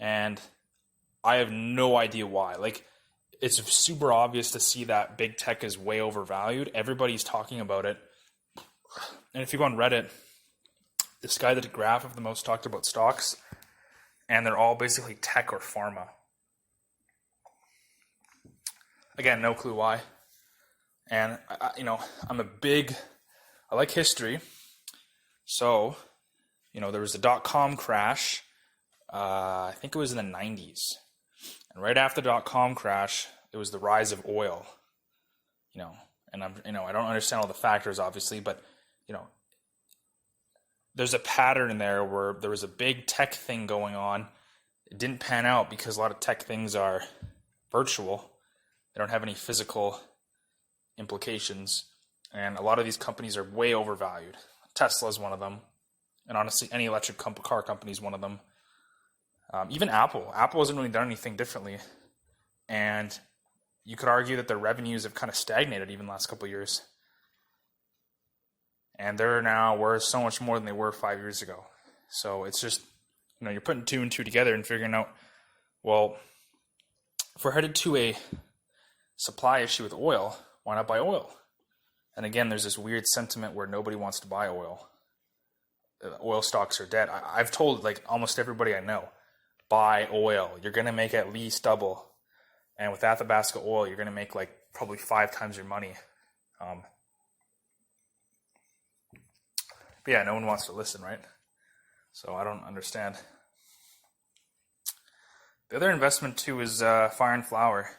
And I have no idea why. Like, it's super obvious to see that big tech is way overvalued. Everybody's talking about it. And if you go on Reddit, this guy did a graph of the most talked about stocks, and they're all basically tech or pharma. Again, no clue why. And, I like history. So, there was a dot-com crash. I think it was in the 90s. And right after the dot-com crash, it was the rise of oil. And I don't understand all the factors, obviously, but, there's a pattern in there where there was a big tech thing going on. It didn't pan out because a lot of tech things are virtual. They don't have any physical implications. And a lot of these companies are way overvalued. Tesla is one of them. And honestly, any electric car company is one of them. Even Apple. Apple hasn't really done anything differently. And you could argue that their revenues have kind of stagnated even the last couple of years. And they're now worth so much more than they were 5 years ago. So it's just, you're putting two and two together and figuring out, well, if we're headed to a supply issue with oil, why not buy oil? And again, there's this weird sentiment where nobody wants to buy oil. Oil stocks are dead. I've told almost everybody I know, buy oil. You're going to make at least double. And with Athabasca oil, you're going to make probably 5 times your money. But yeah, no one wants to listen, right? So I don't understand. The other investment too is Fire and Flower.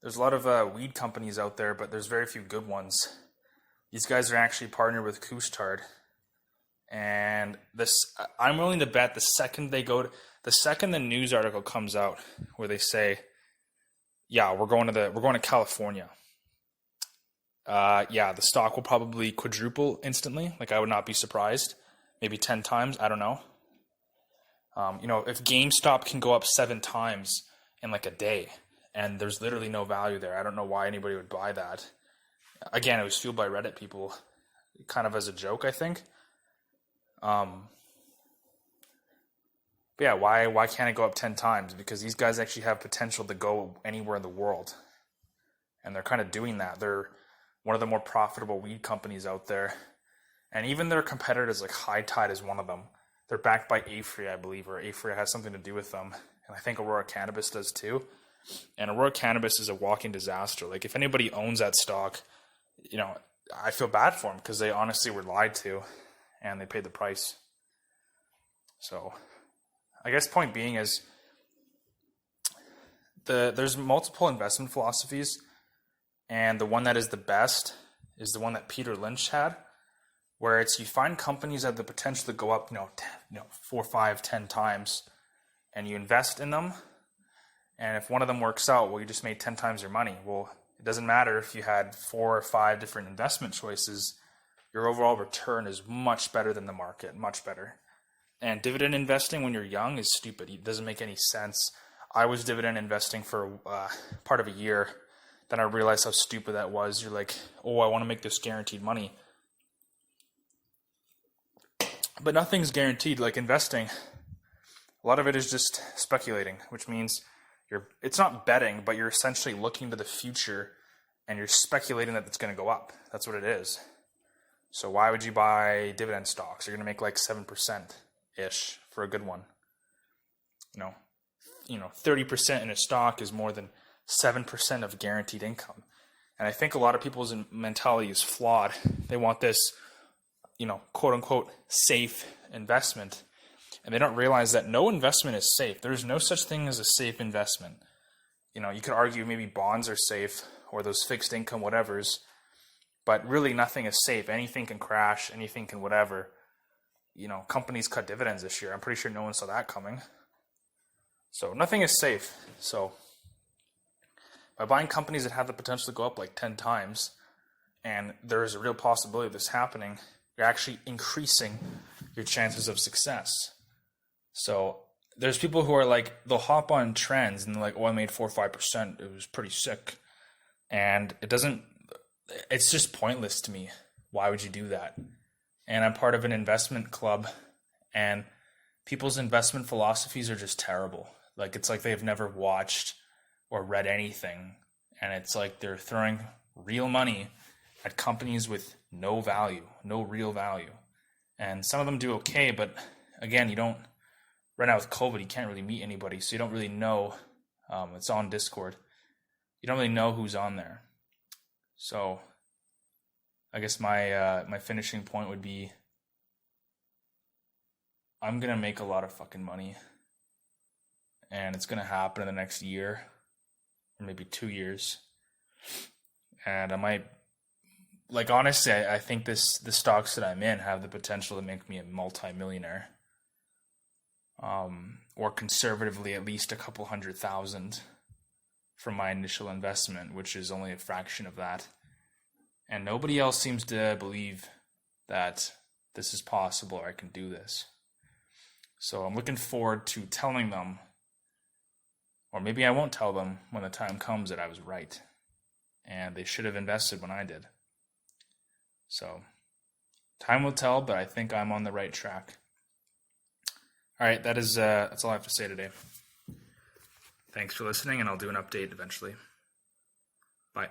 There's a lot of weed companies out there, but there's very few good ones. These guys are actually partnered with Couche-Tard. And I'm willing to bet the second the news article comes out where they say, yeah, we're going to California. The stock will probably quadruple instantly. I would not be surprised. Maybe 10 times. I don't know. If GameStop can go up 7 times in a day, and there's literally no value there, I don't know why anybody would buy that. Again, it was fueled by Reddit people, kind of as a joke, I think. But yeah, why can't it go up 10 times? Because these guys actually have potential to go anywhere in the world. And they're kind of doing that. They're one of the more profitable weed companies out there. And even their competitors, High Tide is one of them. They're backed by Afria, I believe, or Afria has something to do with them. And I think Aurora Cannabis does too. And Aurora Cannabis is a walking disaster. If anybody owns that stock, I feel bad for them because they honestly were lied to and they paid the price. So I guess point being is there's multiple investment philosophies, and the one that is the best is the one that Peter Lynch had, where it's you find companies that have the potential to go up 4, 5, 10 times, and you invest in them. And if one of them works out, well, you just made 10 times your money. Well, it doesn't matter if you had 4 or 5 different investment choices. Your overall return is much better than the market, much better. And dividend investing when you're young is stupid. It doesn't make any sense. I was dividend investing for part of a year. Then I realized how stupid that was. You're like, oh, I want to make this guaranteed money. But nothing's guaranteed. Investing, a lot of it is just speculating, which means it's not betting, but you're essentially looking to the future and you're speculating that it's going to go up. That's what it is. So why would you buy dividend stocks? You're going to make 7%-ish for a good one. 30% in a stock is more than 7% of guaranteed income. And I think a lot of people's mentality is flawed. They want this, quote unquote, safe investment. And they don't realize that no investment is safe. There's no such thing as a safe investment. You could argue maybe bonds are safe or those fixed income whatevers, but really nothing is safe. Anything can crash, anything can whatever. Companies cut dividends this year. I'm pretty sure no one saw that coming. So nothing is safe. So by buying companies that have the potential to go up 10 times, and there is a real possibility of this happening, you're actually increasing your chances of success. So there's people who are they'll hop on trends and they're like, oh, I made 4 or 5%. It was pretty sick. And it's just pointless to me. Why would you do that? And I'm part of an investment club, and people's investment philosophies are just terrible. Like, it's like they've never watched or read anything. And it's like they're throwing real money at companies with no value, no real value. And some of them do okay, but again, you don't, right now with COVID, you can't really meet anybody. So you don't really know. It's on Discord. You don't really know who's on there. So I guess my finishing point would be, I'm going to make a lot of fucking money. And it's going to happen in the next year, or maybe 2 years. And I might, like, honestly, I think the stocks that I'm in have the potential to make me a multi-millionaire. Or conservatively, at least a couple $100,000 from my initial investment, which is only a fraction of that. And nobody else seems to believe that this is possible or I can do this. So I'm looking forward to telling them, or maybe I won't tell them when the time comes, that I was right. And they should have invested when I did. So time will tell, but I think I'm on the right track. All right, that's all I have to say today. Thanks for listening, and I'll do an update eventually. Bye.